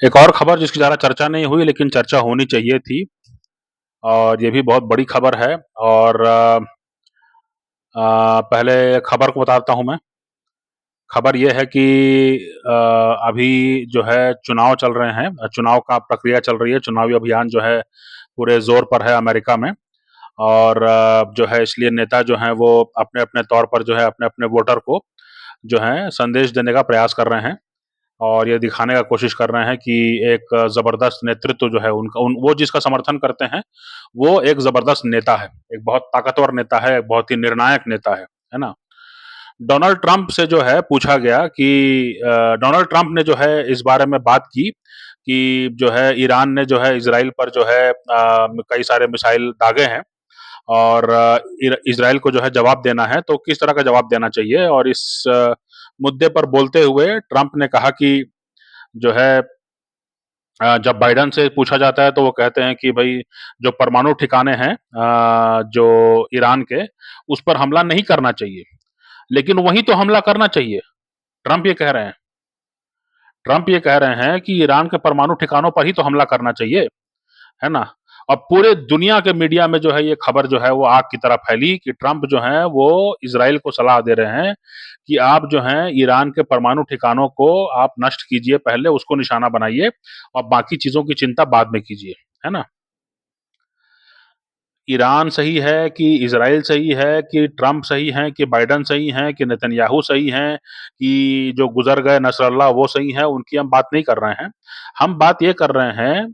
एक और खबर जिसकी ज़्यादा चर्चा नहीं हुई लेकिन चर्चा होनी चाहिए थी और ये भी बहुत बड़ी खबर है और पहले खबर को बताता हूँ मैं। खबर ये है कि अ, अभी जो है चुनाव चल रहे हैं, चुनाव का प्रक्रिया चल रही है, चुनावी अभियान जो है पूरे ज़ोर पर है अमेरिका में और जो है इसलिए नेता जो हैं वो अपने-अपने तौर पर जो है अपने-अपने वोटर को जो है संदेश देने का प्रयास कर रहे हैं और ये दिखाने का कोशिश कर रहे हैं कि एक ज़बरदस्त नेतृत्व जो है उनका वो जिसका समर्थन करते हैं, वो एक ज़बरदस्त नेता है, एक बहुत ताकतवर नेता है, एक बहुत ही निर्णायक नेता है ना? डोनाल्ड ट्रंप से जो है पूछा गया कि डोनाल्ड ट्रंप ने जो है इस बारे में बात की कि जो है ईरान ने जो है इज़राइल पर जो है कई सारे मिसाइल दागे हैं और इज़राइल को जो है जवाब देना है, तो किस तरह का जवाब देना चाहिए और इस मुद्दे पर बोलते हुए ट्रंप ने कहा कि जो है जब बाइडेन से पूछा जाता है तो वो कहते हैं कि भई जो परमाणु ठिकाने हैं जो ईरान के, उस पर हमला नहीं करना चाहिए। लेकिन वहीं तो हमला करना चाहिए, ट्रंप ये कह रहे हैं। ट्रंप ये कह रहे हैं कि ईरान के परमाणु ठिकानों पर ही तो हमला करना चाहिए, है ना? और पूरे दुनिया के मीडिया में जो है ये खबर जो है वो आग की तरह फैली कि ट्रंप जो हैं वो इज़राइल को सलाह दे रहे हैं कि आप जो हैं ईरान के परमाणु ठिकानों को आप नष्ट कीजिए पहले, उसको निशाना बनाइए और बाकी चीज़ों की चिंता बाद में कीजिए, है ना? ईरान सही है कि इज़राइल सही है कि ट्रंप सही हैं कि बाइडेन सही हैं कि नेतन्याहू सही हैं कि जो गुज़र गए नसरल्ला वो सही हैं, उनकी हम बात नहीं कर रहे हैं। हम बात ये कर रहे हैं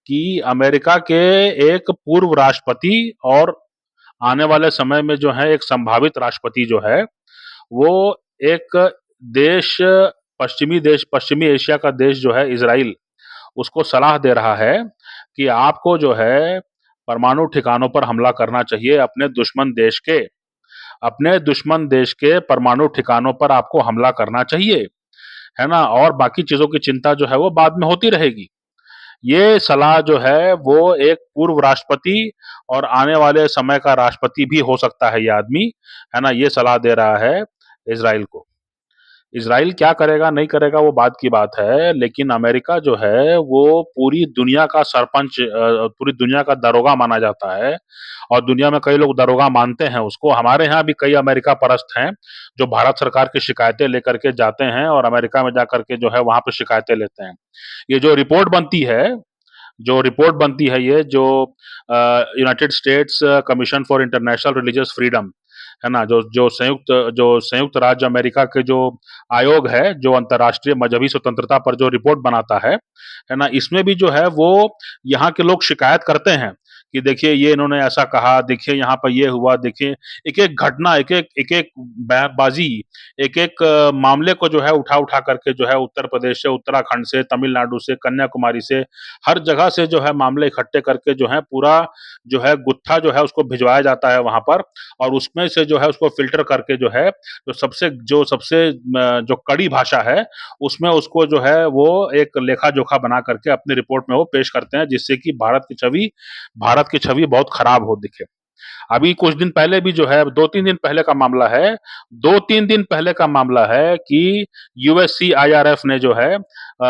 कि अमेरिका के एक पूर्व राष्ट्रपति और आने वाले समय में जो है एक संभावित राष्ट्रपति जो है, वो एक देश पश्चिमी एशिया का देश जो है इज़राइल, उसको सलाह दे रहा है कि आपको जो है परमाणु ठिकानों पर हमला करना चाहिए अपने दुश्मन देश के परमाणु ठिकानों पर आपको हमला करना चाहिए, है ना? और बाकी चीज़ों की चिंता जो है वो बाद में होती रहेगी। ये सलाह जो है वो एक पूर्व राष्ट्रपति और आने वाले समय का राष्ट्रपति भी हो सकता है ये आदमी, है ना? ये सलाह दे रहा है इज़राइल को। इज़राइल क्या करेगा, नहीं करेगा वो बात की बात है, लेकिन अमेरिका जो है वो पूरी दुनिया का सरपंच पूरी दुनिया का दारोगा माना जाता है और दुनिया में कई लोग दारोगा मानते हैं उसको। हमारे यहाँ भी कई अमेरिका परस्त हैं, जो भारत सरकार की शिकायतें लेकर के जाते हैं और अमेरिका में जाकर के जो है वहाँ पे शिकायतें लेते हैं। ये जो रिपोर्ट बनती है ये जो United states commission for international religious freedom, है ना? जो संयुक्त राज्य अमेरिका के जो आयोग है, जो अंतर्राष्ट्रीय मज़हबी स्वतंत्रता पर जो रिपोर्ट बनाता है ना? इसमें भी जो है वो यहाँ के लोग शिकायत करते हैं कि देखिए ये इन्होंने ऐसा कहा, देखिए यहाँ पर ये हुआ, देखिए एक-एक घटना, एक-एक बयानबाज़ी, एक-एक मामले को जो है उठा-उठा करके जो है उत्तर प्रदेश से, उत्तराखंड से, तमिलनाडु से, कन्याकुमारी से, हर जगह से जो है मामले इकट्ठे करके जो है पूरा जो है गुत्था जो है उसको भिजवाया जाता है वहाँ पर और उसमें से जो है उसको फ़िल्टर करके जो है जो सबसे जो कड़ी भाषा है, उसमें उसको जो है वो एक लेखा-जोखा बना करके अपनी रिपोर्ट में वो पेश करते हैं, जिससे कि भारत की छवि बहुत खराब हो दिखे। अभी कुछ दिन पहले भी जो है 2-3 दिन पहले का मामला है 2-3 दिन पहले का मामला है कि यूएससीआईआरएफ ने जो है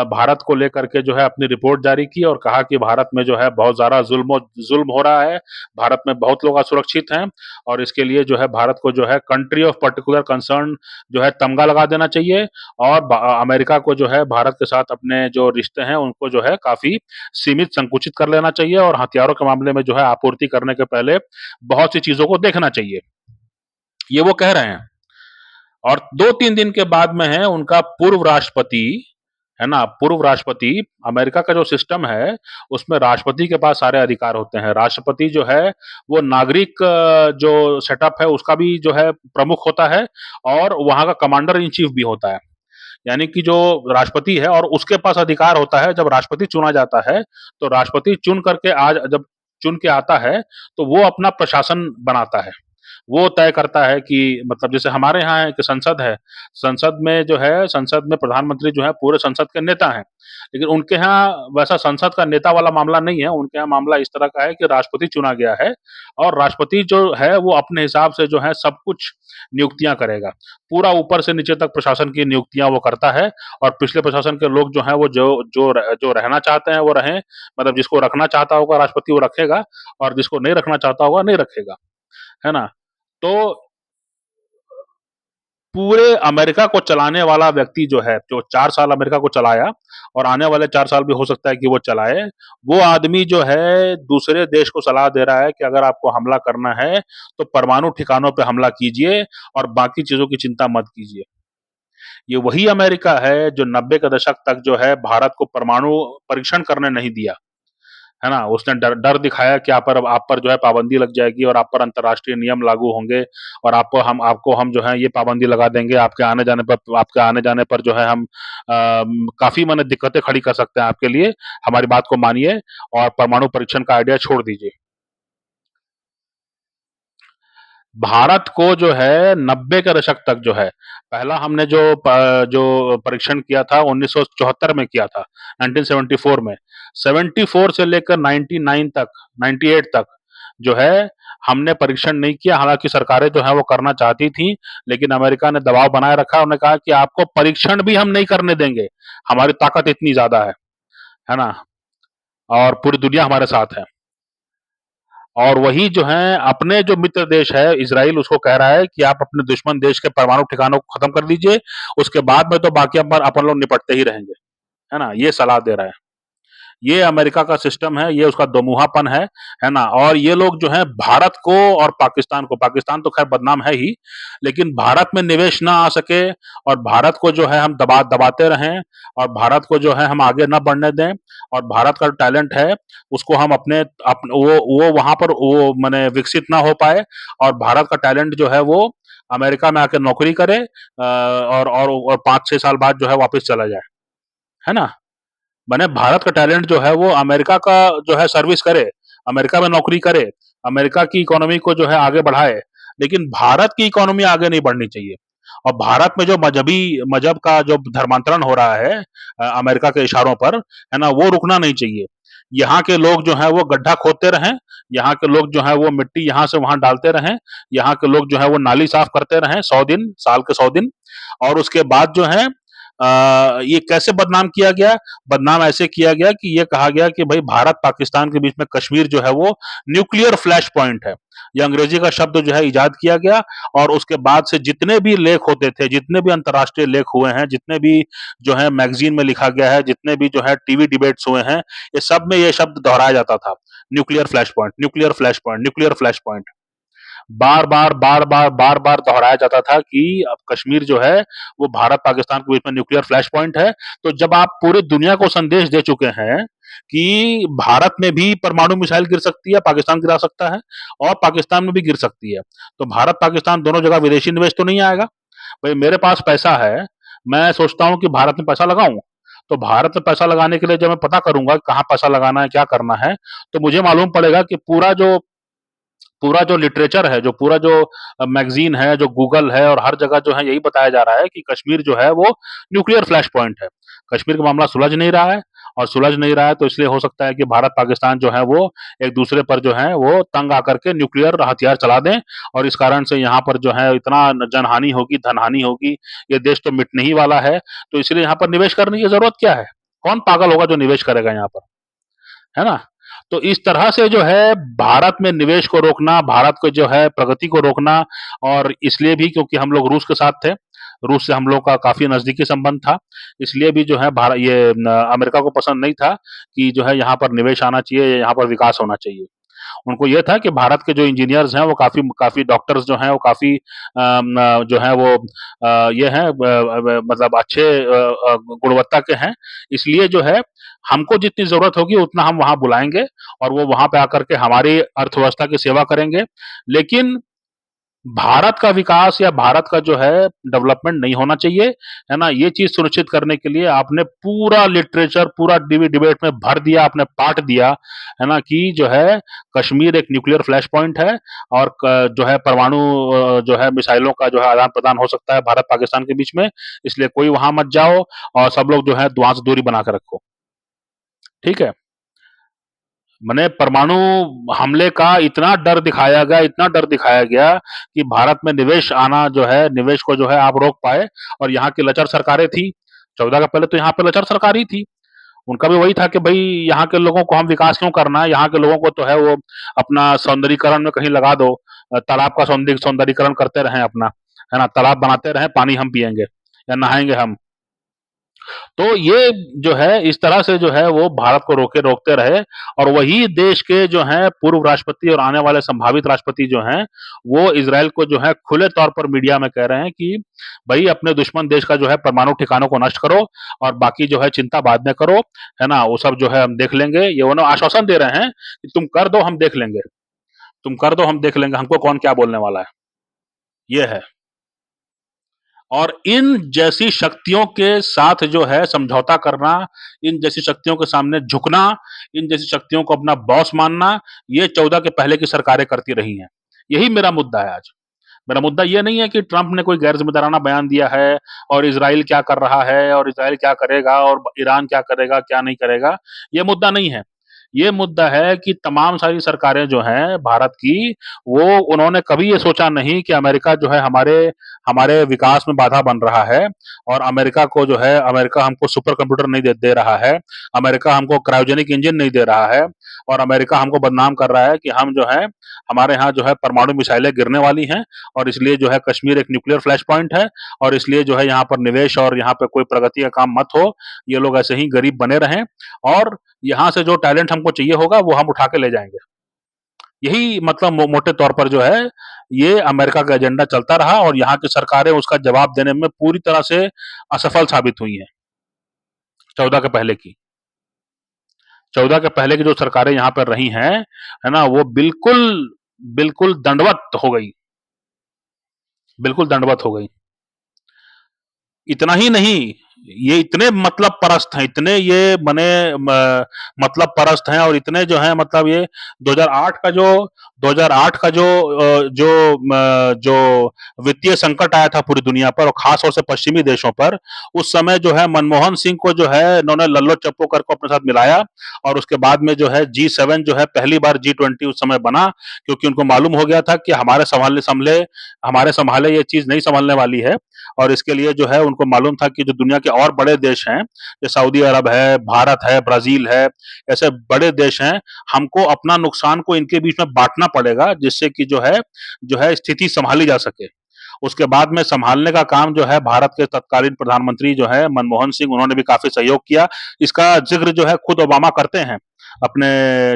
भारत को लेकर के जो है अपनी रिपोर्ट जारी की और कहा कि भारत में जो है बहुत ज़्यादा ज़ुल्म हो रहा है, भारत में बहुत लोग असुरक्षित हैं और इसके लिए जो है भारत को जो है कंट्री ऑफ पार्टिकुलर कंसर्न जो है तमगा लगा देना चाहिए और अमेरिका को जो है भारत के साथ अपने जो रिश्ते हैं उनको जो है काफ़ी सीमित संकुचित कर लेना चाहिए और हथियारों के मामले में जो है आपूर्ति करने के पहले बहुत सी चीज़ों को देखना चाहिए। ये वो कह रहे हैं और 2-3 दिन के बाद में है उनका पूर्व राष्ट्रपति, है ना? पूर्व राष्ट्रपति अमेरिका का जो सिस्टम है, उसमें राष्ट्रपति के पास सारे अधिकार होते हैं। राष्ट्रपति जो है, वो नागरिक जो सेटअप है उसका भी जो है प्रमुख होता है और वहाँ का कमांडर इन चीफ भी होता है। यानी कि जो राष्ट्रपति है और उसके पास अधिकार होता है जब राष्ट्रपति चुना जाता है, तो राष्ट्रपति चुन के आता है, तो वो अपना प्रशासन बनाता है। वो तय करता है कि मतलब जैसे हमारे यहाँ है कि संसद है, संसद में जो है संसद में प्रधानमंत्री जो है पूरे संसद के नेता हैं। लेकिन उनके यहाँ वैसा संसद का नेता वाला मामला नहीं है, उनके यहाँ मामला इस तरह का है कि राष्ट्रपति चुना गया है और राष्ट्रपति जो है वो अपने हिसाब से जो है सब कुछ नियुक्तियाँ करेगा। पूरा ऊपर से नीचे तक प्रशासन की नियुक्तियाँ वो करता है और पिछले प्रशासन के लोग जो हैं वो जो रहना चाहते हैं वो रहें, मतलब जिसको रखना चाहता होगा राष्ट्रपति वो रखेगा और जिसको नहीं रखना चाहता होगा नहीं रखेगा, है ना? तो पूरे अमेरिका को चलाने वाला व्यक्ति जो है, जो 4 साल अमेरिका को चलाया और आने वाले 4 साल भी हो सकता है कि वो चलाए, वो आदमी जो है दूसरे देश को सलाह दे रहा है कि अगर आपको हमला करना है, तो परमाणु ठिकानों पे हमला कीजिए और बाकी चीज़ों की चिंता मत कीजिए। ये वही अमेरिका है जो 90 के दशक तक जो है भारत को परमाणु परीक्षण करने नहीं दिया। है ना? उसने डर डर दिखाया कि आप पर जो है पाबंदी लग जाएगी और आप पर अंतर्राष्ट्रीय नियम लागू होंगे और आपको हम जो है ये पाबंदी लगा देंगे, आपके आने जाने पर जो है हम काफ़ी माने दिक्कतें खड़ी कर सकते हैं आपके लिए, हमारी बात को मानिए और परमाणु परीक्षण का आइडिया छोड़ दीजिए। भारत को जो है 90 के दशक तक जो है, पहला हमने जो परीक्षण किया था 1974 में किया था, 1974 में। 74 से लेकर 99 तक, 98 तक जो है हमने परीक्षण नहीं किया, हालाँकि सरकारें जो हैं वो करना चाहती थी, लेकिन अमेरिका ने दबाव बनाए रखा, उन्होंने कहा कि आपको परीक्षण भी हम नहीं करने देंगे, हमारी ताकत इतनी ज़्यादा है ना? और पूरी दुनिया हमारे साथ है। और वही जो है अपने जो मित्र देश है इज़राइल उसको कह रहा है कि आप अपने दुश्मन देश के परमाणु ठिकानों को खत्म कर दीजिए, उसके बाद में तो बाकी अपन लोग निपटते ही रहेंगे, है ना? ये सलाह दे रहा है। ये अमेरिका का सिस्टम है, ये उसका दोमुहापन है ना? और ये लोग जो हैं भारत को और पाकिस्तान तो खैर बदनाम है ही, लेकिन भारत में निवेश ना आ सके और भारत को जो है हम दबाते रहें और भारत को जो है हम आगे ना बढ़ने दें और भारत का टैलेंट है, उसको हम वो वहाँ पर वो माने विकसित ना हो पाए और भारत का टैलेंट जो है वो अमेरिका में आके नौकरी करे और 5-6 साल बाद जो है वापस चला जाए, है ना? माने भारत का टैलेंट जो है वो अमेरिका का जो है सर्विस करे, अमेरिका में नौकरी करे, अमेरिका की इकोनॉमी को जो है आगे बढ़ाए, लेकिन भारत की इकोनॉमी आगे नहीं बढ़नी चाहिए। और भारत में जो मजहब का जो धर्मांतरण हो रहा है अमेरिका के इशारों पर, है ना? वो रुकना नहीं चाहिए। यहाँ के लोग जो हैं वो गड्ढा खोदते रहें, यहाँ के लोग जो हैं वो मिट्टी यहाँ से वहाँ डालते रहें, यहाँ के लोग जो है वो नाली साफ करते रहें 100 दिन, साल के 100 दिन और उसके बाद जो है ये कैसे बदनाम किया गया? बदनाम ऐसे किया गया कि ये कहा गया कि भाई भारत पाकिस्तान के बीच में कश्मीर जो है वो न्यूक्लियर फ्लैश पॉइंट है। ये अंग्रेजी का शब्द जो है इजाद किया गया और उसके बाद से जितने भी लेख होते थे, जितने भी अंतर्राष्ट्रीय लेख हुए हैं, जितने भी जो है मैगजीन में लिखा गया है, जितने भी जो है टीवी डिबेट्स हुए हैं, ये सब में ये शब्द दोहराया जाता था। Nuclear flash point, nuclear flash point, nuclear flash point. बार-बार दोहराया जाता था कि अब कश्मीर जो है वो भारत-पाकिस्तान के बीच में न्यूक्लियर फ्लैश पॉइंट है। तो जब आप पूरी दुनिया को संदेश दे चुके हैं कि भारत में भी परमाणु मिसाइल गिर सकती है, पाकिस्तान गिरा सकता है और पाकिस्तान में भी गिर सकती है। तो भारत-पाकिस्तान दोनों जगह विदेशी निवेश तो नहीं आएगा। भई मेरे पास पैसा है, मैं सोचता हूँ कि भारत में पैसा लगाऊँ। तो भारत में पैसा लगाने के लिए जब मैं पता करूँगा कहाँ पैसा लगाना है, क्या करना है, तो मुझे मालूम पड़ेगा कि पूरा जो लिटरेचर है, जो पूरा जो मैगज़ीन है, जो गूगल है और हर जगह जो है यही बताया जा रहा है कि कश्मीर जो है वो न्यूक्लियर फ्लैश पॉइंट है। कश्मीर का मामला सुलझ नहीं रहा है और सुलझ नहीं रहा है तो इसलिए हो सकता है कि भारत-पाकिस्तान जो है वो एक-दूसरे पर जो है वो तंग आकर के न्यूक्लियर हथियार चला दें और इस कारण से यहाँ पर जो है इतना जनहानि होगी, धनहानि होगी, ये देश तो मिटने ही वाला है। तो इसलिए यहाँ पर निवेश करने की ज़रूरत क्या है? कौन पागल होगा जो निवेश करेगा यहाँ पर? है ना? तो इस तरह से जो है भारत में निवेश को रोकना, भारत को जो है प्रगति को रोकना और इसलिए भी क्योंकि हम लोग रूस के साथ थे, रूस से हम लोग का काफ़ी नज़दीकी संबंध था, इसलिए भी जो है अमेरिका को पसंद नहीं था कि जो है यहाँ पर निवेश आना चाहिए, यहाँ पर विकास होना चाहिए। उनको ये था कि भारत के जो इंजीनियर्स हैं वो काफ़ी काफ़ी डॉक्टर्स जो हैं वो काफ़ी जो हैं वो ये हैं मतलब अच्छे गुणवत्ता के हैं। इसलिए जो है हमको जितनी ज़रूरत होगी उतना हम वहाँ बुलाएँगे और वो वहाँ पे आकर के हमारी अर्थव्यवस्था की सेवा करेंगे। लेकिन भारत का विकास या भारत का जो है डेवलपमेंट नहीं होना चाहिए, है ना? ये चीज़ सुनिश्चित करने के लिए आपने पूरा लिटरेचर, पूरा डिबेट में भर दिया, आपने पाट दिया, है ना? कि जो है कश्मीर एक न्यूक्लियर फ्लैश पॉइंट है और जो है परमाणु जो है मिसाइलों का जो है आदान प्रदान हो सकता है भारत पाकिस्तान के बीच में, इसलिए कोई वहां मत जाओ और सब लोग जो है दुआं से दूरी बना के रखो। ठीक है? मैंने परमाणु हमले का इतना डर दिखाया गया कि भारत में निवेश आना जो है, निवेश को जो है आप रोक पाए और यहाँ की लचर सरकारें थी। 14 का पहले तो यहाँ पे लचर सरकार ही थी। उनका भी वही था कि भाई यहाँ के लोगों को हम विकास क्यों करना है, यहाँ के लोगों को तो है वो अपना सौंदर्यीकरण में कहीं लगा दो, तालाब का सौंदर्यीकरण करते रहें अपना, है ना? तालाब बनाते रहें, पानी हम पिएंगे या नहाएंगे हम। तो ये जो है इस तरह से जो है वो भारत को रोकते रहे और वही देश के जो हैं पूर्व राष्ट्रपति और आने वाले संभावित राष्ट्रपति जो हैं वो इजराइल को जो है खुले तौर पर मीडिया में कह रहे हैं कि भाई अपने दुश्मन देश का जो है परमाणु ठिकानों को नष्ट करो और बाकी जो है चिंता बाद में करो, है ना? वो सब जो है हम देख लेंगे। ये उन्हें आश्वासन दे रहे हैं कि तुम कर दो हम देख लेंगे, तुम कर दो हम देख लेंगे, हमको कौन क्या बोलने वाला है। ये है। और इन जैसी शक्तियों के साथ जो है समझौता करना, इन जैसी शक्तियों के सामने झुकना, इन जैसी शक्तियों को अपना बॉस मानना, ये 14 के पहले की सरकारें करती रही हैं। यही मेरा मुद्दा है आज। मेरा मुद्दा ये नहीं है कि ट्रंप ने कोई गैर जिम्मेदाराना बयान दिया है और इज़राइल क्या कर रहा है और इज़राइल क्या करेगा और ईरान क्या करेगा, क्या नहीं करेगा, ये मुद्दा नहीं है। ये मुद्दा है कि तमाम सारी सरकारें जो हैं भारत की, वो उन्होंने कभी ये सोचा नहीं कि अमेरिका जो है हमारे हमारे विकास में बाधा बन रहा है और अमेरिका को जो है अमेरिका हमको सुपर कंप्यूटर नहीं दे रहा है, अमेरिका हमको क्रायोजेनिक इंजन नहीं दे रहा है और अमेरिका हमको बदनाम कर रहा है कि हम जो है हमारे यहाँ जो है परमाणु मिसाइलें गिरने वाली हैं और इसलिए जो है कश्मीर एक न्यूक्लियर फ्लैश पॉइंट है और इसलिए जो है यहाँ पर निवेश और यहाँ पे कोई प्रगति का काम मत हो, ये लोग ऐसे ही गरीब बने रहें और यहाँ से जो टैलेंट हमको चाहिए होगा वो हम उठा के ले जाएंगे। यही मतलब मोटे तौर पर जो है ये अमेरिका का एजेंडा चलता रहा और यहाँ की सरकारें उसका जवाब देने में पूरी तरह से असफल साबित हुई हैं। 14 के पहले की 14 के पहले की जो सरकारें यहाँ पर रही हैं, है ना? वो बिल्कुल बिल्कुल दंडवत हो गई, बिल्कुल दंडवत हो गई। इतना ही नहीं, ये इतने मतलब परस्त हैं, इतने ये बने मतलब परस्त हैं और इतने जो हैं मतलब ये 2008 का जो 2008 का जो वित्तीय संकट आया था पूरी दुनिया पर और खास तौर से पश्चिमी देशों पर, उस समय जो है मनमोहन सिंह को जो है इन्होंने लल्लो चप्पो करके अपने साथ मिलाया और उसके बाद में जो है G7 जो है पहली बार G20 उस समय बना क्योंकि उनको मालूम हो गया था कि हमारे संभाले ये चीज नहीं संभलने वाली है और इसके लिए जो है उनको मालूम था कि जो दुनिया के और बड़े देश हैं, जैसे सऊदी अरब है, भारत है, ब्राजील है, ऐसे बड़े देश हैं, हमको अपना नुकसान को इनके बीच में बांटना पड़ेगा जिससे कि जो है स्थिति संभाली जा सके। उसके बाद में संभालने का काम जो है भारत के तत्कालीन प्रधानमंत्री जो है मनमोहन सिंह उन्होंने भी काफी सहयोग किया। इसका जिक्र जो है खुद ओबामा करते हैं अपने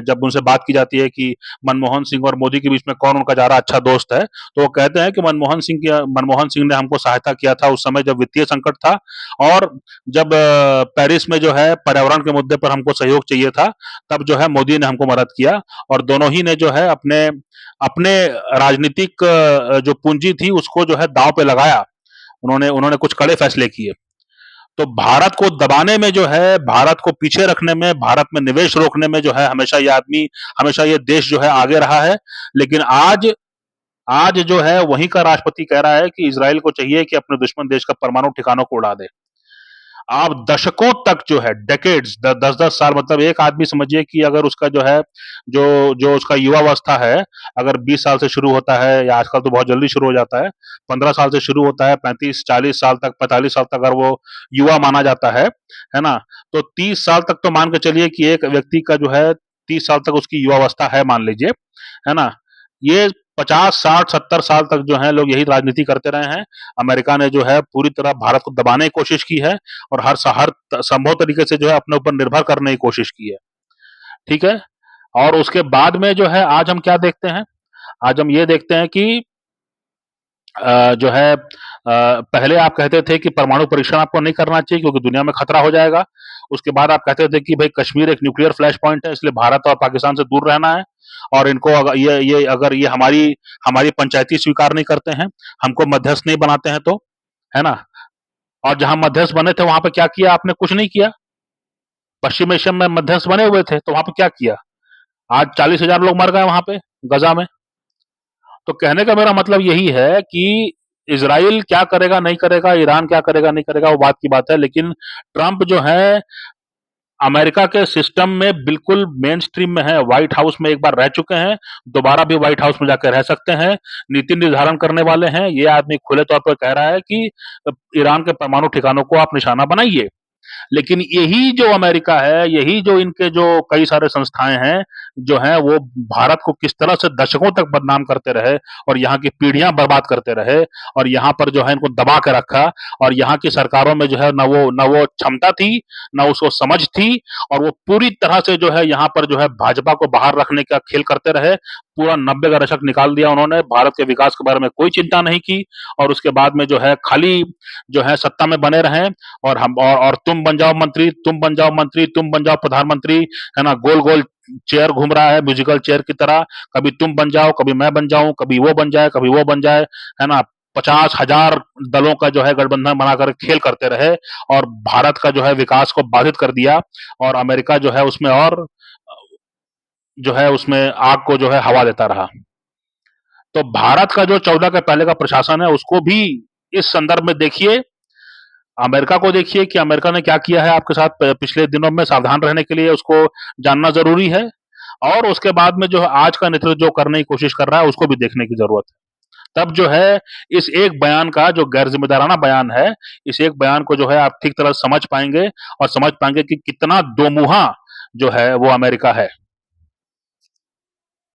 जब उनसे बात की जाती है कि मनमोहन सिंह और मोदी के बीच में कौन उनका ज्यादा अच्छा दोस्त है, तो वो कहते हैं कि मनमोहन सिंह ने हमको सहायता किया था उस समय जब वित्तीय संकट था और जब पेरिस में जो है पर्यावरण के मुद्दे पर हमको सहयोग चाहिए था, तब जो है मोदी ने हमको मदद किया और दोनों ही ने जो है अपने अपने राजनीतिक जो पूंजी थी उसको जो है दांव पे लगाया। उन्होंने उन्होंने कुछ कड़े फैसले किए। तो भारत को दबाने में जो है, भारत को पीछे रखने में, भारत में निवेश रोकने में जो है हमेशा ये देश जो है आगे रहा है। लेकिन आज आज जो है वहीं का राष्ट्रपति कह रहा है कि इज़राइल को चाहिए कि अपने दुश्मन देश का परमाणु ठिकानों को उड़ा दे। आप दशकों तक जो है डेकेड्स 10-10 साल मतलब एक आदमी समझिए कि अगर उसका जो है जो जो उसका युवावस्था है अगर 20 साल से शुरू होता है या आजकल तो बहुत जल्दी शुरू हो जाता है 15 साल से शुरू होता है 35-40 साल तक 45 साल तक अगर वो युवा माना जाता है ना? तो 30 साल तक तो मान के चलिए कि एक व्यक्ति का जो है 30 साल तक उसकी युवावस्था है मान लीजिए, है ना? ये 50, 60, 70 साल तक जो है लोग यही राजनीति करते रहे हैं। अमेरिका ने जो है पूरी तरह भारत को दबाने की कोशिश की है और हर संभव तरीके से जो है अपने ऊपर निर्भर करने की कोशिश की है। ठीक है? और उसके बाद में जो है आज हम क्या देखते हैं? आज हम ये देखते हैं कि जो है पहले आप कहते थे कि परमाणु परीक्षण आपको नहीं करना चाहिए क्योंकि दुनिया में खतरा हो जाएगा। उसके बाद आप कहते थे कि भाई कश्मीर एक न्यूक्लियर फ्लैश पॉइंट है इसलिए भारत और पाकिस्तान से दूर रहना है। और इनको अगर ये हमारी हमारी पंचायती स्वीकार नहीं करते हैं, हमको मध्यस्थ नहीं बनाते हैं तो, है ना? और जहां मध्यस्थ बने थे वहां पे क्या किया आपने? कुछ नहीं किया। पश्चिम एशिया में मध्यस्थ बने हुए थे तो वहां पे क्या किया? आज 40,000 लोग मर गए वहां पे गजा में। तो कहने का मेरा मतलब यही है कि इजराइल क्या करेगा नहीं करेगा, ईरान क्या करेगा नहीं करेगा, वो बात की बात है, लेकिन ट्रंप जो है अमेरिका के सिस्टम में बिल्कुल मेन स्ट्रीम में है। व्हाइट हाउस में एक बार रह चुके हैं, दोबारा भी व्हाइट हाउस में जाकर रह सकते हैं, नीति निर्धारण करने वाले हैं। ये आदमी खुले तौर पर कह रहा है कि ईरान के परमाणु ठिकानों को आप निशाना बनाइए। लेकिन यही जो अमेरिका है, यही जो इनके जो कई सारे संस्थाएं हैं, जो हैं वो भारत को किस तरह से दशकों तक बदनाम करते रहे और यहाँ की पीढ़ियां बर्बाद करते रहे और यहाँ पर जो है इनको दबा के रखा और यहाँ की सरकारों में जो है न वो क्षमता थी, न उसको समझ थी और वो पूरी तरह से जो है यहाँ पर जो है भाजपा को बाहर रखने का खेल करते रहे। पूरा 90 का दशक निकाल दिया उन्होंने, भारत के विकास के बारे में कोई चिंता नहीं की और उसके बाद में जो है खाली जो है सत्ता में बने रहे और हम और तुम बन जाओ मंत्री, तुम बन जाओ मंत्री, तुम बन जाओ प्रधानमंत्री, है ना? गोल गोल चेयर घूम रहा है म्यूजिकल चेयर की तरह। कभी तुम बन जाओ, कभी मैं बन जाऊं, कभी वो बन जाए, कभी वो बन जाए, है ना? 50,000 दलों का जो है गठबंधन बनाकर खेल करते रहे और भारत का जो है विकास को बाधित कर दिया और अमेरिका जो है उसमें और जो है उसमें आग को जो है हवा देता रहा। तो भारत का जो 14 के पहले का प्रशासन है उसको भी इस संदर्भ में देखिए, अमेरिका को देखिए कि अमेरिका ने क्या किया है आपके साथ पिछले दिनों में। सावधान रहने के लिए उसको जानना जरूरी है और उसके बाद में जो है आज का नेतृत्व जो करने की कोशिश कर रहा है उसको भी देखने की जरूरत है। तब जो है इस एक बयान का जो गैर जिम्मेदाराना बयान है, इस एक बयान को जो है आप ठीक तरह समझ पाएंगे और समझ पाएंगे कि कितना दोमुहा जो है वो अमेरिका है।